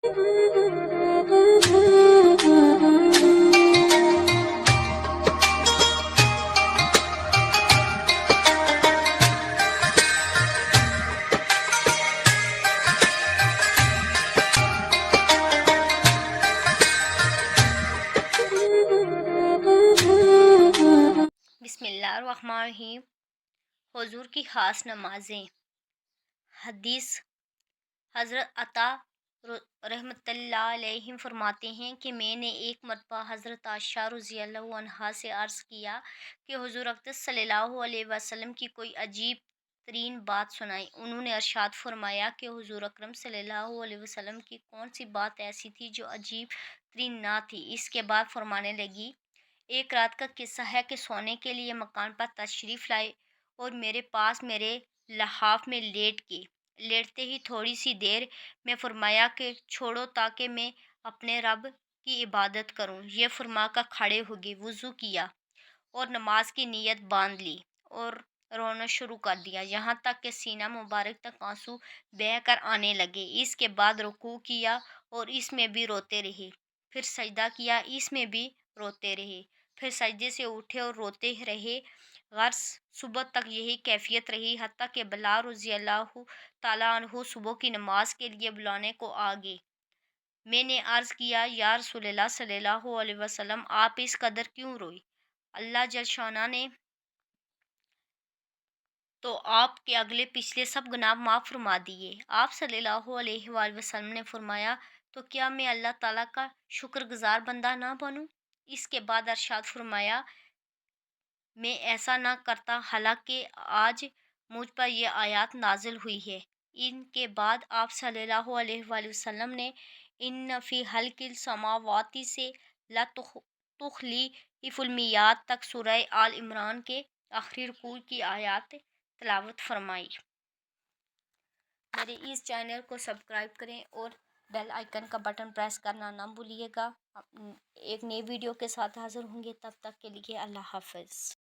بسم اللہ الرحمن الرحیم۔ حضور کی خاص نمازیں۔ حدیث حضرت عطا رحمۃ اللہ علیہ فرماتے ہیں کہ میں نے ایک مرتبہ حضرت عائشہ رضی اللہ عنہا سے عرض کیا کہ حضور اقدس صلی اللہ علیہ وسلم کی کوئی عجیب ترین بات سنائی۔ انہوں نے ارشاد فرمایا کہ حضور اکرم صلی اللہ علیہ وسلم کی کون سی بات ایسی تھی جو عجیب ترین نہ تھی۔ اس کے بعد فرمانے لگی، ایک رات کا قصہ ہے کہ سونے کے لیے مکان پر تشریف لائے اور میرے پاس میرے لحاف میں لیٹتے ہی تھوڑی سی دیر میں فرمایا کہ چھوڑو تاکہ میں اپنے رب کی عبادت کروں۔ یہ فرما کر کھڑے ہو گئے، وضو کیا اور نماز کی نیت باندھ لی اور رونا شروع کر دیا، یہاں تک کہ سینہ مبارک تک آنسو بہہ کر آنے لگے۔ اس کے بعد رکوع کیا اور اس میں بھی روتے رہے، پھر سجدہ کیا، اس میں بھی روتے رہے، پھر سجدے سے اٹھے اور روتے رہے۔ غرض صبح تک یہی کیفیت رہی، حتیٰ کہ بلال رضی اللہ تعالیٰ عنہ صبح کی نماز کے لیے بلانے کو آ گئے۔ میں نے عرض کیا، یا رسول اللہ صلی اللہ علیہ وسلم، آپ اس قدر کیوں روئے؟ اللہ جل شانہ نے تو آپ کے اگلے پچھلے سب گناہ معاف فرما دیے۔ آپ صلی اللہ علیہ وآلہ وسلم نے فرمایا، تو کیا میں اللہ تعالیٰ کا شکر گزار بندہ نہ بنوں؟ اس کے بعد ارشاد فرمایا، میں ایسا نہ کرتا حالانکہ آج مجھ پر یہ آیات نازل ہوئی ہے۔ ان کے بعد آپ صلی اللہ علیہ وآلہ وسلم نے ان فی خلق السماوات سے لتخلیف المیعاد تک سورہ آل عمران کے آخری رکوع کی آیات تلاوت فرمائی۔ میرے اس چینل کو سبسکرائب کریں اور بیل آئیکن کا بٹن پریس کرنا نہ بھولیے گا۔ ایک نئی ویڈیو کے ساتھ حاضر ہوں گے، تب تک کے لیے اللہ حافظ۔